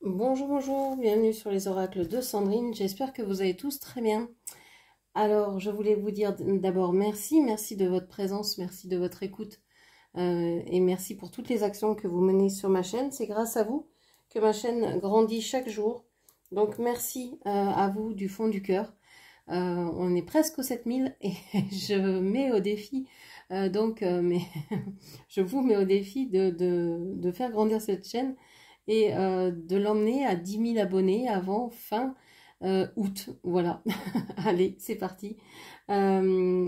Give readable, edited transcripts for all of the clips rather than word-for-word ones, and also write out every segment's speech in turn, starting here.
Bonjour, bonjour, bienvenue sur les oracles de Sandrine, j'espère que vous allez tous très bien. Alors, je voulais vous dire d'abord merci de votre présence, merci de votre écoute et merci pour toutes les actions que vous menez sur ma chaîne. C'est grâce à vous que ma chaîne grandit chaque jour, donc merci à vous du fond du cœur. On est presque aux 7000 et je mets au défi, mais je vous mets au défi de faire grandir cette chaîne et de l'emmener à 10 000 abonnés avant fin août. Voilà, allez, c'est parti. Euh,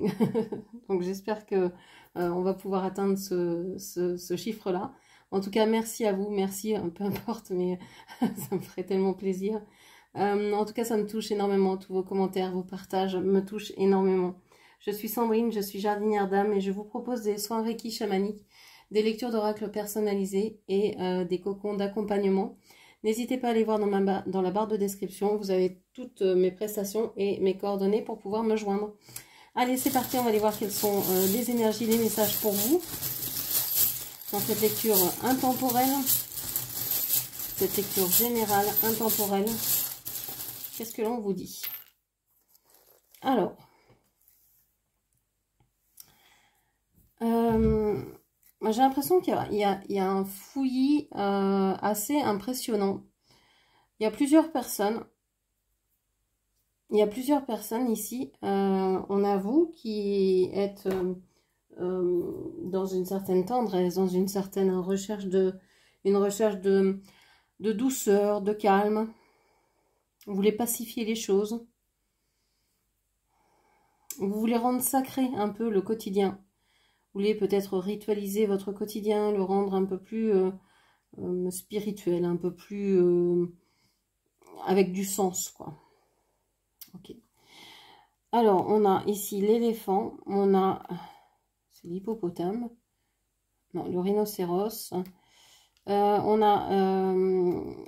donc j'espère que on va pouvoir atteindre ce chiffre-là. En tout cas, merci à vous, merci, peu importe, mais ça me ferait tellement plaisir. En tout cas, ça me touche énormément. Tous vos commentaires, vos partages me touchent énormément. Je suis Sandrine, je suis jardinière d'âme et je vous propose des soins Reiki chamaniques, des lectures d'oracles personnalisées et des cocons d'accompagnement. N'hésitez pas à aller voir dans la barre de description. Vous avez toutes mes prestations et mes coordonnées pour pouvoir me joindre. Allez, c'est parti. On va aller voir quelles sont les énergies, les messages pour vous dans cette lecture intemporelle, cette lecture générale intemporelle. Qu'est-ce que l'on vous dit? Alors, j'ai l'impression qu'il y a un fouillis assez impressionnant. Il y a plusieurs personnes. Il y a plusieurs personnes ici. On a vous qui êtes dans une certaine tendresse, dans une certaine recherche de douceur, de calme. Vous voulez pacifier les choses. Vous voulez rendre sacré un peu le quotidien. Vous voulez peut-être ritualiser votre quotidien, le rendre un peu plus spirituel, un peu plus avec du sens, quoi. Ok. Alors, on a ici l'éléphant, on a, c'est l'hippopotame, non, le rhinocéros, on a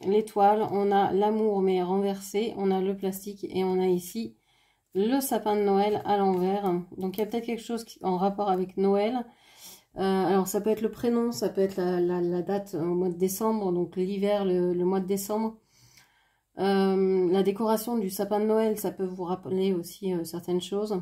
l'étoile, on a l'amour mais renversé, on a le plastique et on a ici le sapin de Noël à l'envers. Donc il y a peut-être quelque chose en rapport avec Noël. Alors ça peut être le prénom, ça peut être la date au mois de décembre, donc l'hiver, le mois de décembre. La décoration du sapin de Noël, ça peut vous rappeler aussi certaines choses.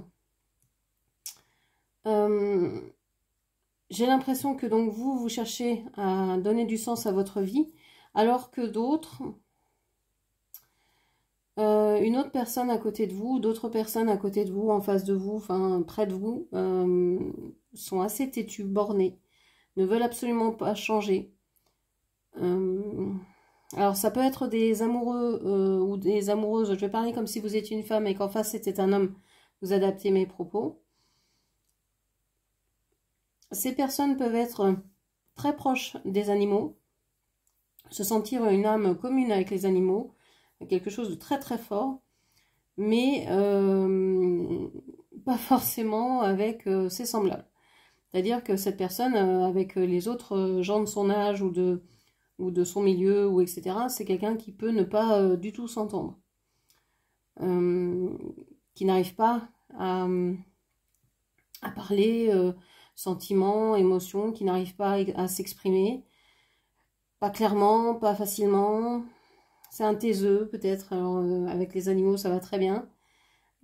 J'ai l'impression que donc vous cherchez à donner du sens à votre vie, alors que d'autres, une autre personne à côté de vous, d'autres personnes à côté de vous, en face de vous, enfin près de vous, sont assez têtus, bornés, ne veulent absolument pas changer. Alors ça peut être des amoureux ou des amoureuses, je vais parler comme si vous étiez une femme et qu'en face c'était un homme, vous adaptez mes propos. Ces personnes peuvent être très proches des animaux, se sentir une âme commune avec les animaux, quelque chose de très très fort, mais pas forcément avec ses semblables. C'est-à-dire que cette personne, avec les autres gens de son âge ou de son milieu, ou etc., c'est quelqu'un qui peut ne pas du tout s'entendre. Qui n'arrive pas à parler sentiments, émotions, qui n'arrive pas à s'exprimer, pas clairement, pas facilement. C'est un taiseux peut-être, avec les animaux ça va très bien,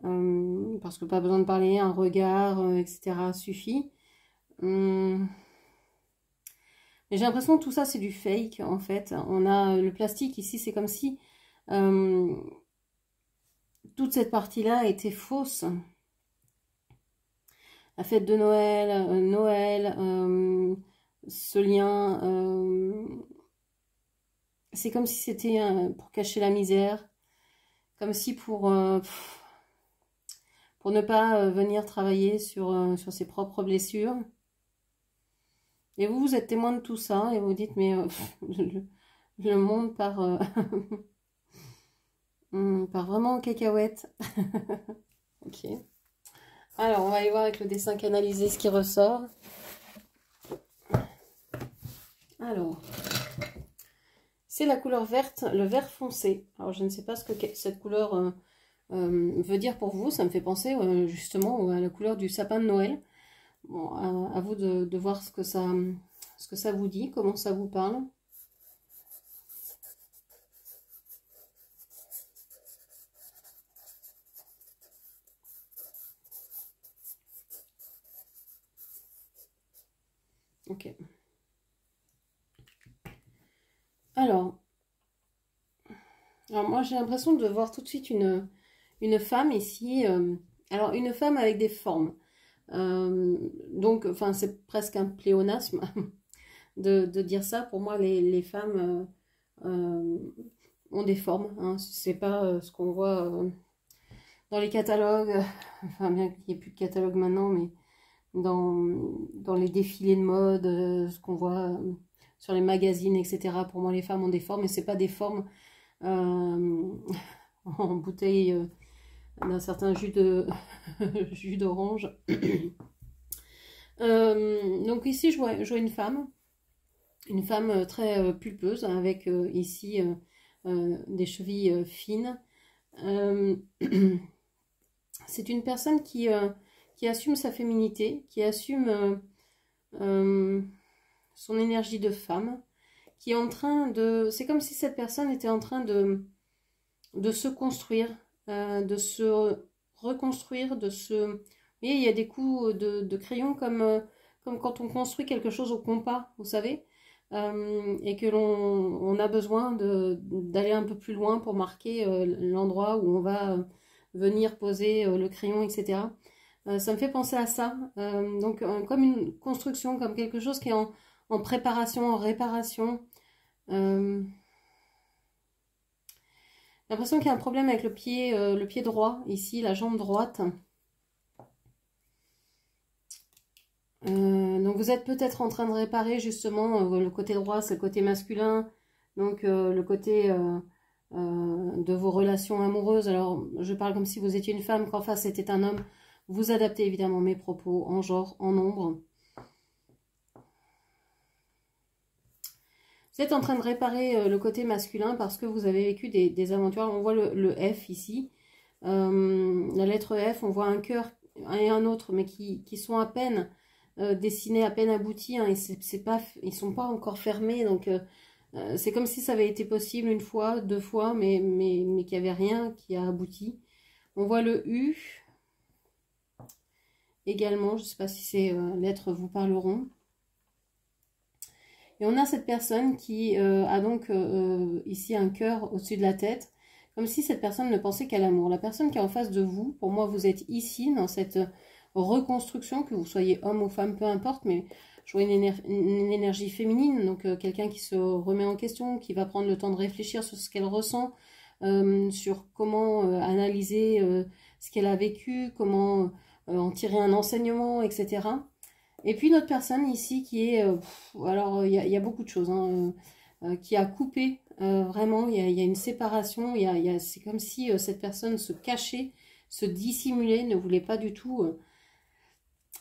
parce que pas besoin de parler, un regard, etc. suffit. Mais j'ai l'impression que tout ça c'est du fake en fait. On a le plastique ici, c'est comme si toute cette partie-là était fausse. La fête de Noël, ce lien, c'est comme si c'était pour cacher la misère, comme si pour ne pas venir travailler sur ses propres blessures. Et vous, vous êtes témoin de tout ça et vous dites, mais le monde part, part vraiment en cacahuète. Ok. Alors, on va aller voir avec le dessin canalisé ce qui ressort. Alors, c'est la couleur verte, le vert foncé. Alors, je ne sais pas ce que cette couleur veut dire pour vous. Ça me fait penser justement à la couleur du sapin de Noël. Bon, à vous de voir ce que ça vous dit, comment ça vous parle. Ok. Alors moi j'ai l'impression de voir tout de suite une femme ici. Alors une femme avec des formes. Donc, enfin c'est presque un pléonasme de dire ça. Pour moi les femmes ont des formes. Hein. C'est pas ce qu'on voit dans les catalogues. Enfin bien qu'il n'y ait plus de catalogue maintenant, mais dans les défilés de mode, ce qu'on voit sur les magazines, etc. Pour moi, les femmes ont des formes, et c'est pas des formes en bouteille d'un certain jus de jus d'orange. Donc ici, je vois une femme très pulpeuse, avec ici des chevilles fines. C'est une personne qui assume sa féminité, qui assume son énergie de femme, qui est en train de... C'est comme si cette personne était en train de se construire, de se reconstruire, de se... Vous voyez, il y a des coups de crayon comme quand on construit quelque chose au compas, vous savez, et que l'on a besoin d'aller un peu plus loin pour marquer l'endroit où on va venir poser le crayon, etc. Ça me fait penser à ça, donc comme une construction, comme quelque chose qui est en préparation, en réparation. J'ai l'impression qu'il y a un problème avec le pied droit, ici, la jambe droite. Donc vous êtes peut-être en train de réparer justement le côté droit, c'est le côté masculin, donc le côté de vos relations amoureuses. Alors je parle comme si vous étiez une femme, qu'en face c'était un homme. Vous adaptez évidemment mes propos en genre, en nombre. Vous êtes en train de réparer le côté masculin parce que vous avez vécu des aventures. On voit le F ici. La lettre F, on voit un cœur et un autre, mais qui sont à peine dessinés, à peine aboutis. Hein, et ils ne sont pas encore fermés. Donc c'est comme si ça avait été possible une fois, deux fois, mais qu'il n'y avait rien qui a abouti. On voit le U également. Je ne sais pas si ces lettres vous parleront. Et on a cette personne qui a donc ici un cœur au-dessus de la tête, comme si cette personne ne pensait qu'à l'amour. La personne qui est en face de vous, pour moi, vous êtes ici, dans cette reconstruction, que vous soyez homme ou femme, peu importe, mais je vois une énergie féminine, donc quelqu'un qui se remet en question, qui va prendre le temps de réfléchir sur ce qu'elle ressent, sur comment analyser ce qu'elle a vécu, comment en tirer un enseignement, etc. Et puis notre personne ici qui est, alors il y a beaucoup de choses, hein, qui a coupé, vraiment, il y a une séparation, c'est comme si cette personne se cachait, se dissimulait, ne voulait pas du tout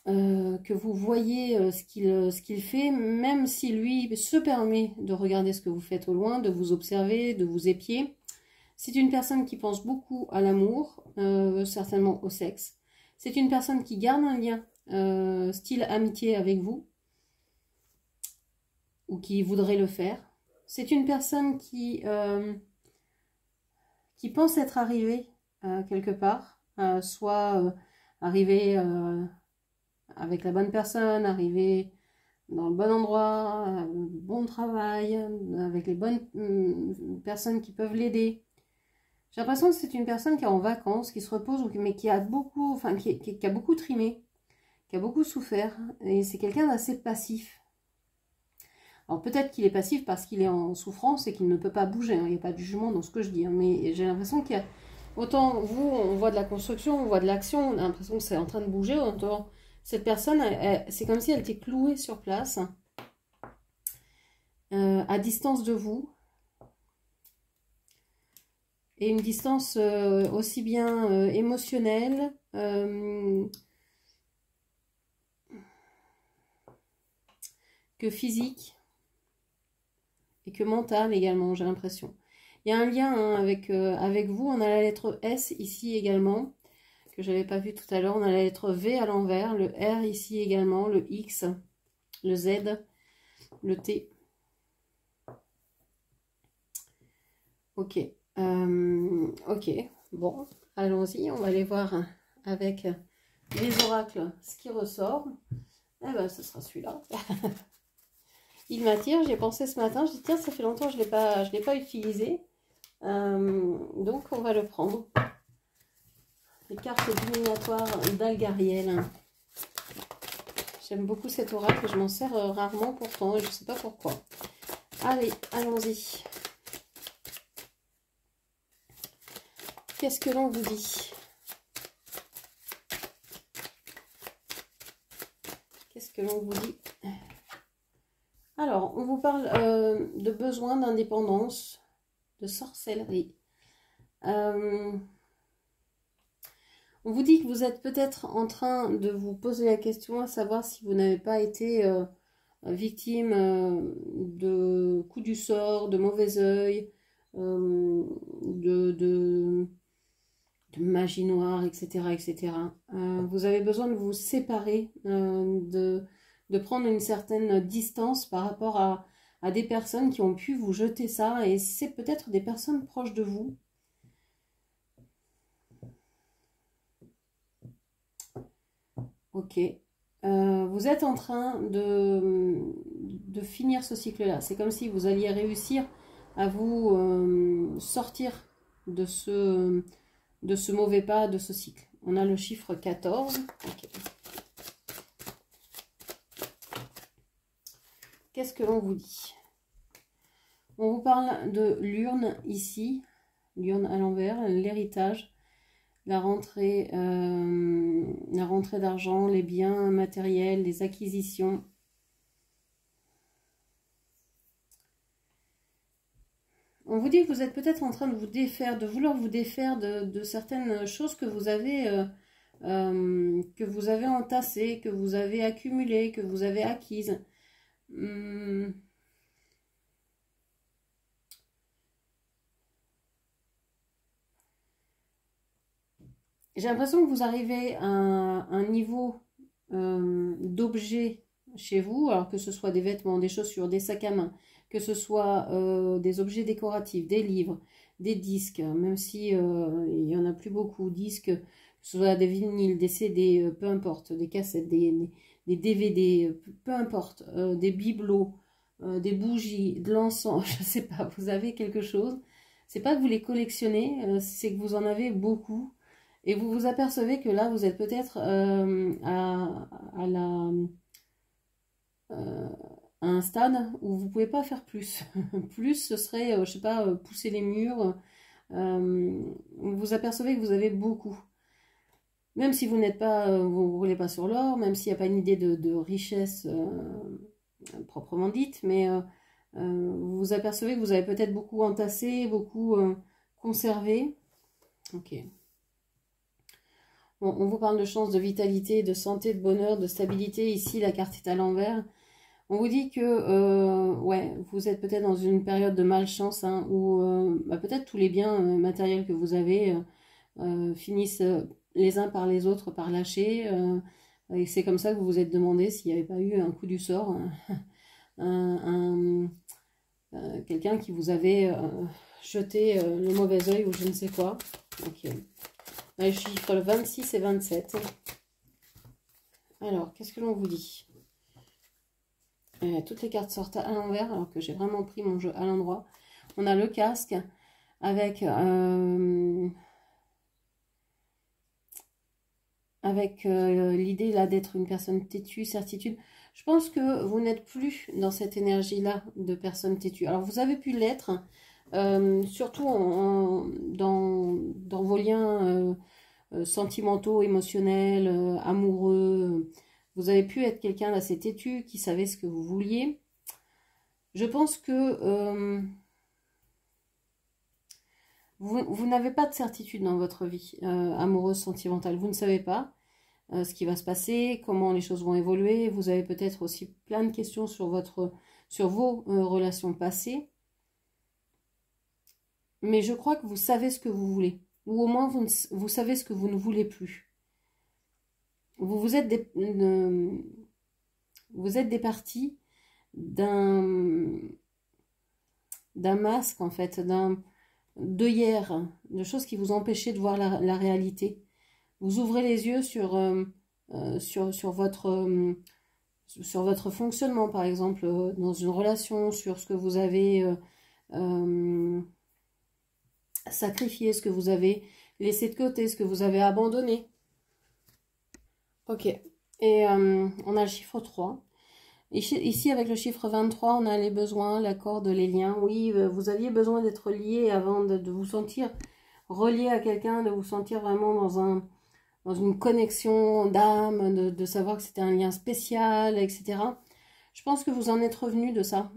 que vous voyez ce qu'il fait, même si lui se permet de regarder ce que vous faites au loin, de vous observer, de vous épier. C'est une personne qui pense beaucoup à l'amour, certainement au sexe. C'est une personne qui garde un lien style amitié avec vous, ou qui voudrait le faire. C'est une personne qui pense être arrivée quelque part, soit arrivée avec la bonne personne, arrivée dans le bon endroit, bon travail, avec les bonnes personnes qui peuvent l'aider. J'ai l'impression que c'est une personne qui est en vacances, qui se repose, mais qui a beaucoup, enfin, qui a beaucoup trimé, qui a beaucoup souffert, et c'est quelqu'un d'assez passif. Alors peut-être qu'il est passif parce qu'il est en souffrance et qu'il ne peut pas bouger, hein. Il n'y a pas de jugement dans ce que je dis, hein, mais j'ai l'impression qu'il y a, autant vous, on voit de la construction, on voit de l'action, on a l'impression que c'est en train de bouger, autant cette personne, c'est comme si elle était clouée sur place, à distance de vous, et une distance aussi bien émotionnelle, que physique et que mentale également, j'ai l'impression. Il y a un lien hein, avec vous. On a la lettre S ici également, que je n'avais pas vu tout à l'heure. On a la lettre V à l'envers, le R ici également, le X, le Z, le T. Ok. Ok. Bon, allons-y. On va aller voir avec les oracles ce qui ressort. Eh ben, ce sera celui-là. Il m'attire, j'y ai pensé ce matin, je dis tiens, ça fait longtemps que je l'ai pas utilisé. Donc on va le prendre. Les cartes divinatoires d'Algariel. J'aime beaucoup cet oracle, je m'en sers rarement pourtant, et je ne sais pas pourquoi. Allez, allons-y. Qu'est-ce que l'on vous dit? Qu'est-ce que l'on vous dit? Alors, on vous parle de besoin d'indépendance, de sorcellerie. On vous dit que vous êtes peut-être en train de vous poser la question à savoir si vous n'avez pas été victime de coups du sort, de mauvais œil, de magie noire, etc. etc. Vous avez besoin de vous séparer, de prendre une certaine distance par rapport à des personnes qui ont pu vous jeter ça, et c'est peut-être des personnes proches de vous. Ok. Vous êtes en train de finir ce cycle-là. C'est comme si vous alliez réussir à vous sortir de ce mauvais pas, de ce cycle. On a le chiffre 14. Okay. Qu'est-ce que l'on vous dit? On vous parle de l'urne ici, l'urne à l'envers, l'héritage, la rentrée d'argent, les biens matériels, les acquisitions. On vous dit que vous êtes peut-être en train de vous défaire, de vouloir vous défaire de certaines choses que vous avez entassées, que vous avez accumulées, que vous avez acquises. J'ai l'impression que vous arrivez à un niveau d'objets chez vous, alors que ce soit des vêtements, des chaussures, des sacs à main, que ce soit des objets décoratifs, des livres, des disques, même si il n'y en a plus beaucoup, disques, que ce soit des vinyles, des CD, peu importe, des cassettes, des DVD, peu importe, des bibelots, des bougies, de l'encens, je ne sais pas, vous avez quelque chose. C'est pas que vous les collectionnez, c'est que vous en avez beaucoup. Et vous vous apercevez que là, vous êtes peut-être à un stade où vous ne pouvez pas faire plus. Plus, ce serait, je sais pas, pousser les murs. Vous vous apercevez que vous avez beaucoup. Même si vous n'êtes pas, vous ne roulez pas sur l'or, même s'il n'y a pas une idée de richesse proprement dite, mais vous vous apercevez que vous avez peut-être beaucoup entassé, beaucoup conservé. Ok. Bon, on vous parle de chance, de vitalité, de santé, de bonheur, de stabilité. Ici, la carte est à l'envers. On vous dit que ouais, vous êtes peut-être dans une période de malchance, hein, où bah, peut-être tous les biens matériels que vous avez finissent les uns par les autres par lâcher. Et c'est comme ça que vous vous êtes demandé s'il n'y avait pas eu un coup du sort, quelqu'un qui vous avait jeté le mauvais œil ou je ne sais quoi. Ok. Les chiffres 26 et 27. Alors, qu'est-ce que l'on vous dit? Toutes les cartes sortent à l'envers, alors que j'ai vraiment pris mon jeu à l'endroit. On a le casque avec l'idée là d'être une personne têtue, certitude. Je pense que vous n'êtes plus dans cette énergie-là de personne têtue. Alors, vous avez pu l'être, surtout dans vos liens sentimentaux, émotionnels, amoureux. Vous avez pu être quelqu'un d'assez têtu, qui savait ce que vous vouliez. Je pense que vous n'avez pas de certitude dans votre vie amoureuse, sentimentale. Vous ne savez pas ce qui va se passer, comment les choses vont évoluer. Vous avez peut-être aussi plein de questions sur vos relations passées. Mais je crois que vous savez ce que vous voulez. Ou au moins, vous savez ce que vous ne voulez plus. Vous êtes départis d'un masque, en fait, d'œillères, de choses qui vous empêchaient de voir la réalité. Vous ouvrez les yeux sur sur votre fonctionnement, par exemple, dans une relation, sur ce que vous avez sacrifié, ce que vous avez laissé de côté, ce que vous avez abandonné. Ok, et on a le chiffre 3. Ici, avec le chiffre 23, on a les besoins, la corde, les liens. Oui, vous aviez besoin d'être lié avant de vous sentir relié à quelqu'un, de vous sentir vraiment dans une connexion d'âme, de savoir que c'était un lien spécial, etc. Je pense que vous en êtes revenu de ça.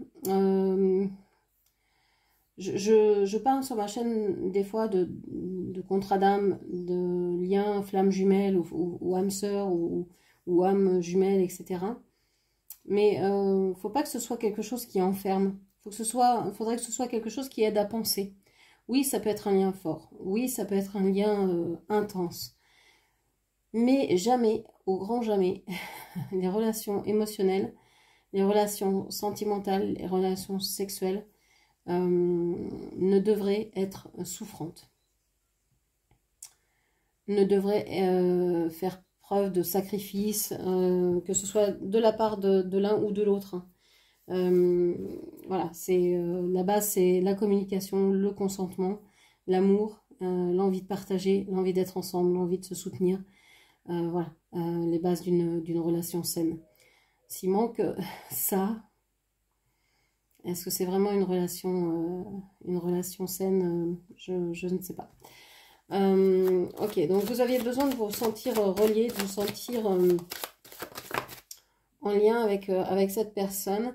Je parle sur ma chaîne des fois de contrat d'âme, de liens, flammes jumelles ou âmes sœurs ou âmes jumelles, etc. Mais faut pas que ce soit quelque chose qui enferme. Faudrait que ce soit quelque chose qui aide à penser. Oui, ça peut être un lien fort. Oui, ça peut être un lien intense. Mais jamais, au grand jamais, les relations émotionnelles, les relations sentimentales, les relations sexuelles ne devraient être souffrantes. Ne devraient faire preuve de sacrifice, que ce soit de la part de l'un ou de l'autre. Voilà, la base, c'est la communication, le consentement, l'amour, l'envie de partager, l'envie d'être ensemble, l'envie de se soutenir. Voilà, les bases d'une relation saine. S'il manque ça, est-ce que c'est vraiment une relation saine? Je ne sais pas. Ok, donc vous aviez besoin de vous sentir relié, de vous sentir en lien avec cette personne.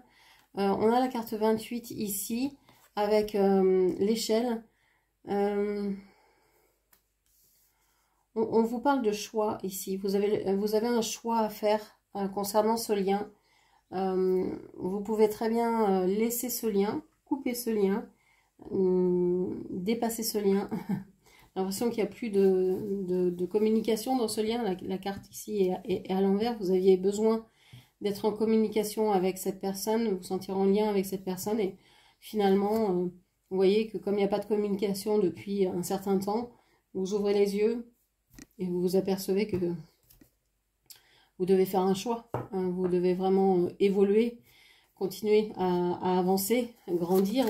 On a la carte 28 ici, avec l'échelle. On vous parle de choix ici. Vous avez un choix à faire concernant ce lien. Vous pouvez très bien laisser ce lien, couper ce lien, dépasser ce lien. J'ai l'impression qu'il n'y a plus de communication dans ce lien. La carte ici est à l'envers. Vous aviez besoin d'être en communication avec cette personne, vous sentir en lien avec cette personne. Et finalement, vous voyez que comme il n'y a pas de communication depuis un certain temps, vous ouvrez les yeux et vous vous apercevez que vous devez faire un choix. Hein, vous devez vraiment évoluer, continuer à avancer, à grandir,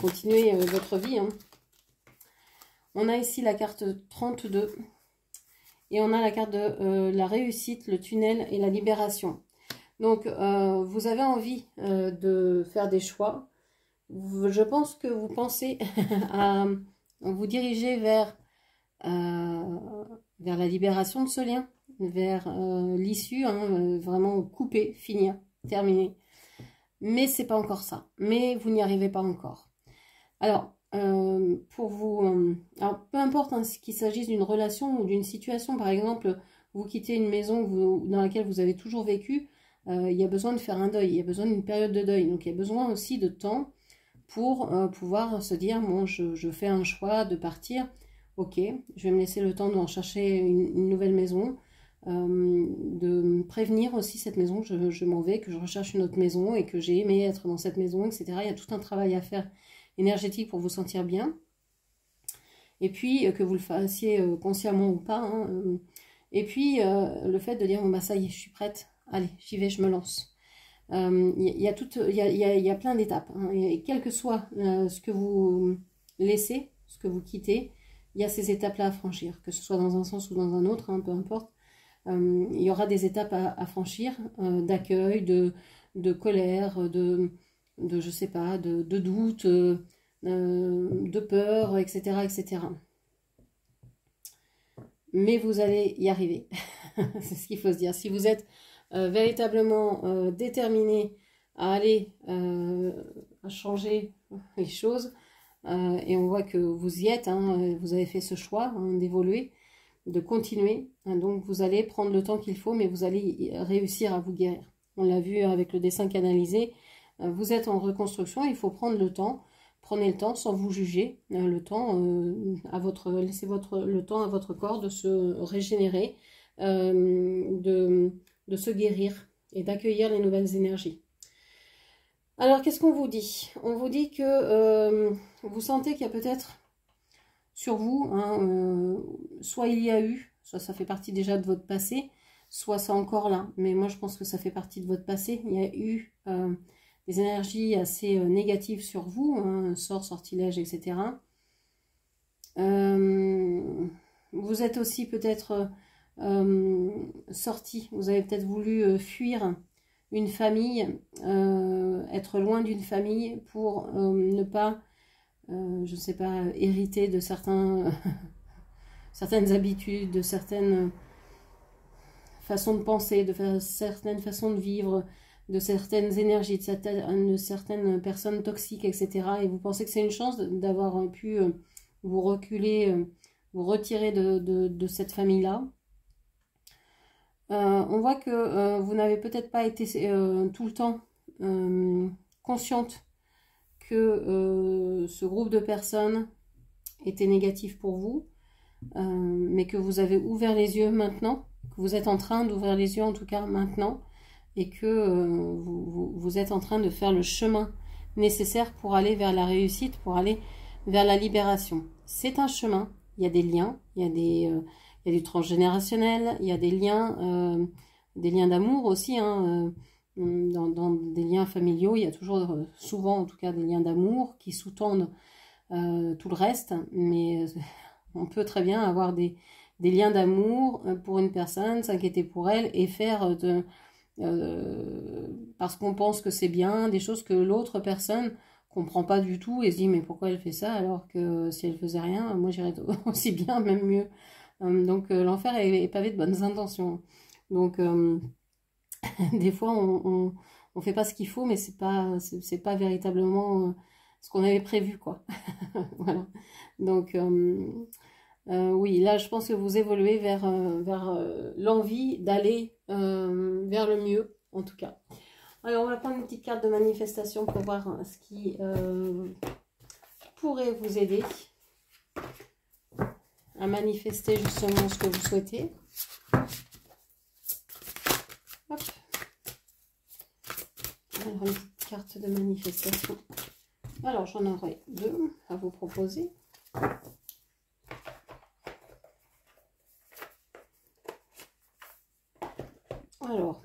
continuer votre vie. Hein. On a ici la carte 32 et on a la carte de la réussite, le tunnel et la libération. Donc, vous avez envie de faire des choix. Je pense que vous pensez à vous diriger vers la libération de ce lien, vers l'issue, hein, vraiment couper, finir, terminer. Mais c'est pas encore ça. Mais vous n'y arrivez pas encore. Alors, pour vous, alors peu importe hein, qu'il s'agisse d'une relation ou d'une situation, par exemple, vous quittez une maison dans laquelle vous avez toujours vécu, il y a besoin de faire un deuil, il y a besoin d'une période de deuil. Donc, il y a besoin aussi de temps pour pouvoir se dire, bon, je fais un choix de partir. Ok, je vais me laisser le temps d'en chercher une nouvelle maison, de me prévenir aussi cette maison que je m'en vais, que je recherche une autre maison et que j'ai aimé être dans cette maison, etc. Il y a tout un travail à faire énergétique pour vous sentir bien. Et puis, que vous le fassiez consciemment ou pas. Hein, et puis, le fait de dire, bon, bah ça y est, je suis prête, allez, j'y vais, je me lance. Il y a plein d'étapes. Hein, et quel que soit ce que vous laissez, ce que vous quittez, il y a ces étapes-là à franchir, que ce soit dans un sens ou dans un autre, hein, peu importe. Il y aura des étapes à franchir, d'accueil, de colère, je sais pas, de doute, de peur, etc., etc. Mais vous allez y arriver. C'est ce qu'il faut se dire. Si vous êtes véritablement déterminé à aller à changer les choses, et on voit que vous y êtes, hein, vous avez fait ce choix hein, d'évoluer, de continuer, hein, donc vous allez prendre le temps qu'il faut, mais vous allez réussir à vous guérir. On l'a vu avec le dessin canalisé, vous êtes en reconstruction, il faut prendre le temps, prenez le temps sans vous juger, le temps laissez le temps à votre corps de se régénérer, de se guérir et d'accueillir les nouvelles énergies. Alors, qu'est-ce qu'on vous dit? On vous dit que vous sentez qu'il y a peut-être sur vous, hein, soit il y a eu, soit ça fait partie déjà de votre passé, soit c'est encore là. Mais moi, je pense que ça fait partie de votre passé. Il y a eu des énergies assez négatives sur vous, hein, sort, sortilège, etc. Vous êtes aussi peut-être sorti, vous avez peut-être voulu fuir une famille, être loin d'une famille pour ne pas, je ne sais pas, hériter de certaines habitudes, de certaines façons de penser, de certaines façons de vivre, de certaines énergies, de certaines personnes toxiques, etc. Et vous pensez que c'est une chance d'avoir pu vous reculer, vous retirer de cette famille-là. On voit que vous n'avez peut-être pas été tout le temps consciente que ce groupe de personnes était négatif pour vous, mais que vous avez ouvert les yeux maintenant, que vous êtes en train d'ouvrir les yeux en tout cas maintenant, et que vous êtes en train de faire le chemin nécessaire pour aller vers la réussite, pour aller vers la libération. C'est un chemin, il y a des liens, il y a du transgénérationnel, il y a des liens d'amour aussi, hein, dans des liens familiaux, il y a toujours, souvent en tout cas, des liens d'amour qui sous-tendent tout le reste, mais on peut très bien avoir des liens d'amour pour une personne, s'inquiéter pour elle et faire parce qu'on pense que c'est bien, des choses que l'autre personne comprend pas du tout et se dit mais pourquoi elle fait ça alors que si elle faisait rien, moi j'irais aussi bien, même mieux. Donc l'enfer est pavé de bonnes intentions. Donc des fois on fait pas ce qu'il faut, mais c'est pas véritablement ce qu'on avait prévu, quoi. Voilà. Donc oui, là je pense que vous évoluez vers l'envie d'aller vers le mieux, en tout cas. Alors on va prendre une petite carte de manifestation pour voir ce qui pourrait vous aider à manifester justement ce que vous souhaitez. Hop. Alors, une petite carte de manifestation. Alors, j'en aurai deux à vous proposer. Alors,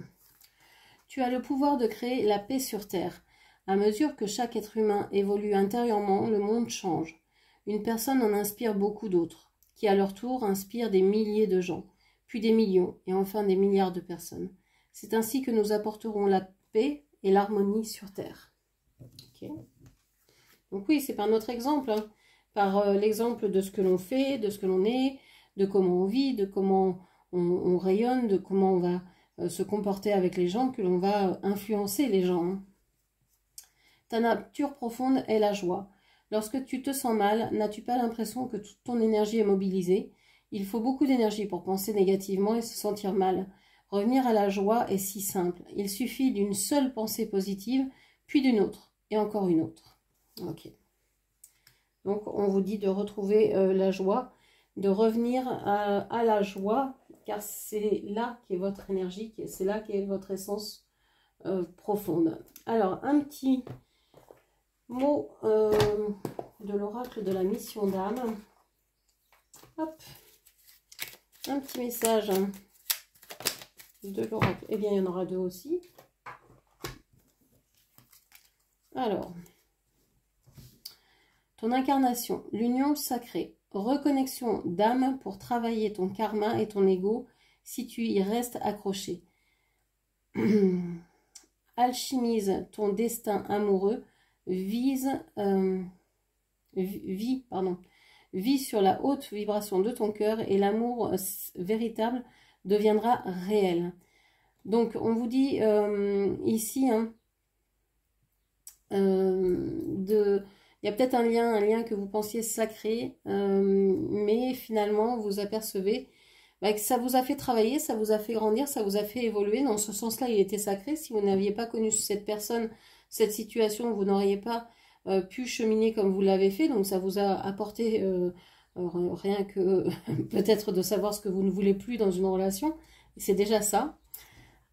tu as le pouvoir de créer la paix sur Terre. À mesure que chaque être humain évolue intérieurement, le monde change. Une personne en inspire beaucoup d'autres, qui à leur tour inspirent des milliers de gens, puis des millions, et enfin des milliards de personnes. C'est ainsi que nous apporterons la paix et l'harmonie sur Terre. Okay. Donc oui, c'est par notre exemple, hein, par l'exemple de ce que l'on fait, de ce que l'on est, de comment on vit, de comment on rayonne, de comment on va se comporter avec les gens, que l'on va influencer les gens. Hein. Ta nature profonde est la joie. Lorsque tu te sens mal, n'as-tu pas l'impression que toute ton énergie est mobilisée? Il faut beaucoup d'énergie pour penser négativement et se sentir mal. Revenir à la joie est si simple. Il suffit d'une seule pensée positive, puis d'une autre, et encore une autre. Ok. Donc, on vous dit de retrouver la joie, de revenir à la joie, car c'est là qu'est votre énergie, c'est là qu'est votre essence profonde. Alors, un petit mot de l'oracle de la mission d'âme. Hop. Un petit message de l'oracle. Eh bien, il y en aura deux aussi. Alors, ton incarnation, l'union sacrée, reconnexion d'âme pour travailler ton karma et ton ego si tu y restes accroché. Alchimise ton destin amoureux, vis sur la haute vibration de ton cœur et l'amour véritable deviendra réel. Donc, on vous dit ici, hein, il y a peut-être un lien que vous pensiez sacré, mais finalement, vous apercevez que ça vous a fait travailler, ça vous a fait grandir, ça vous a fait évoluer. Dans ce sens-là, il était sacré. Si vous n'aviez pas connu cette personne, cette situation, vous n'auriez pas pu cheminer comme vous l'avez fait. Donc, ça vous a apporté rien que peut-être de savoir ce que vous ne voulez plus dans une relation. C'est déjà ça.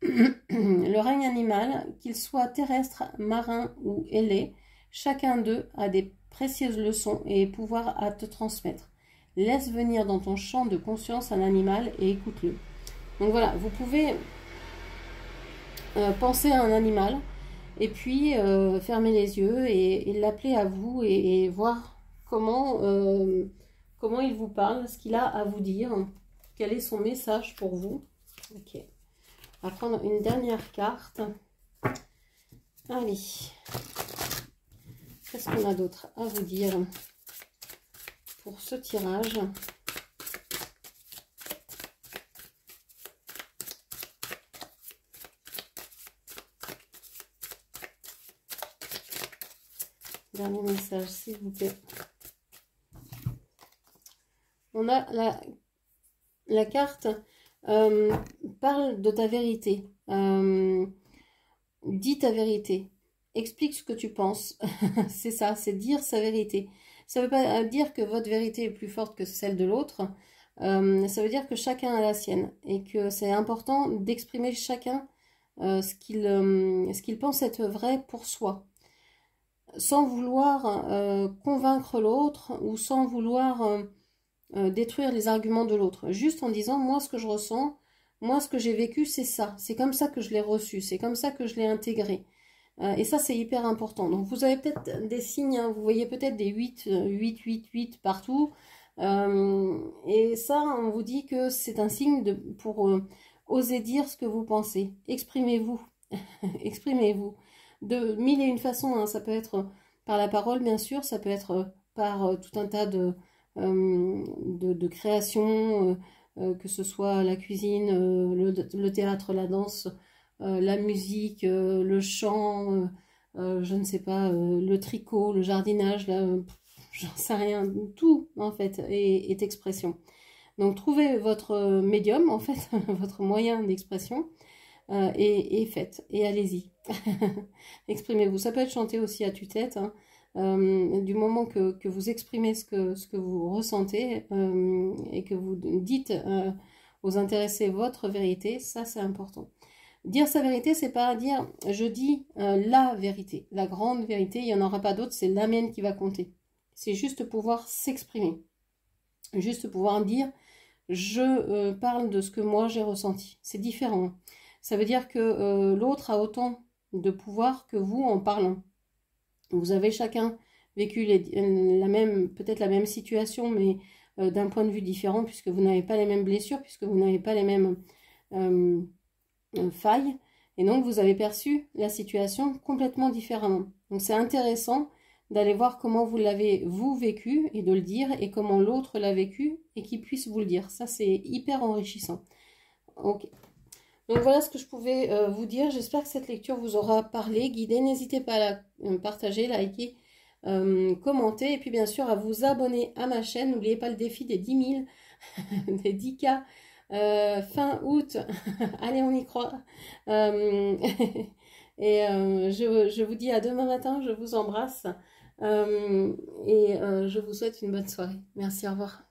Le règne animal, qu'il soit terrestre, marin ou ailé, chacun d'eux a des précieuses leçons et pouvoirs à te transmettre. Laisse venir dans ton champ de conscience un animal et écoute-le. Donc voilà, vous pouvez penser à un animal et puis fermer les yeux et l'appeler à vous et voir comment il vous parle, ce qu'il a à vous dire, quel est son message pour vous. Ok, on va prendre une dernière carte. Allez, qu'est-ce qu'on a d'autre à vous dire pour ce tirage? Dernier message, s'il vous plaît. On a la carte parle de ta vérité. Dis ta vérité. Explique ce que tu penses. C'est ça, c'est dire sa vérité. Ça ne veut pas dire que votre vérité est plus forte que celle de l'autre. Ça veut dire que chacun a la sienne. Et que c'est important d'exprimer chacun ce qu'il pense être vrai pour soi. Sans vouloir convaincre l'autre ou sans vouloir détruire les arguments de l'autre. Juste en disant, moi ce que je ressens, moi ce que j'ai vécu, c'est ça. C'est comme ça que je l'ai reçu, c'est comme ça que je l'ai intégré. Et ça, c'est hyper important. Donc vous avez peut-être des signes, hein, vous voyez peut-être des 8, 8, 8, 8 partout. Et ça, on vous dit que c'est un signe pour oser dire ce que vous pensez. Exprimez-vous. Exprimez-vous. De mille et une façons, hein. Ça peut être par la parole, bien sûr, ça peut être par tout un tas de créations, que ce soit la cuisine, le théâtre, la danse, la musique, le chant, je ne sais pas, le tricot, le jardinage, j'en sais rien, tout en fait est expression. Donc trouvez votre médium, en fait, votre moyen d'expression, et faites, et allez-y. Exprimez-vous. Ça peut être chanté aussi à tue-tête, hein. Du moment que vous exprimez ce que vous ressentez et que vous dites aux intéressés votre vérité, ça c'est important. Dire sa vérité, c'est pas dire je dis la vérité, la grande vérité, il n'y en aura pas d'autre, c'est la mienne qui va compter. C'est juste pouvoir s'exprimer, juste pouvoir dire je parle de ce que moi j'ai ressenti. C'est différent. Ça veut dire que l'autre a autant de pouvoir que vous en parlant. Vous avez chacun vécu peut-être la même situation, mais d'un point de vue différent, puisque vous n'avez pas les mêmes blessures, puisque vous n'avez pas les mêmes failles, et donc vous avez perçu la situation complètement différemment. Donc c'est intéressant d'aller voir comment vous l'avez vous vécu et de le dire, et comment l'autre l'a vécu et qu'il puisse vous le dire. Ça c'est hyper enrichissant. Ok. Donc voilà ce que je pouvais vous dire. J'espère que cette lecture vous aura parlé, guidé. N'hésitez pas à la partager, liker, commenter. Et puis bien sûr à vous abonner à ma chaîne. N'oubliez pas le défi des 10 000, des 10K fin août. Allez, on y croit. Et je vous dis à demain matin. Je vous embrasse. Et je vous souhaite une bonne soirée. Merci, au revoir.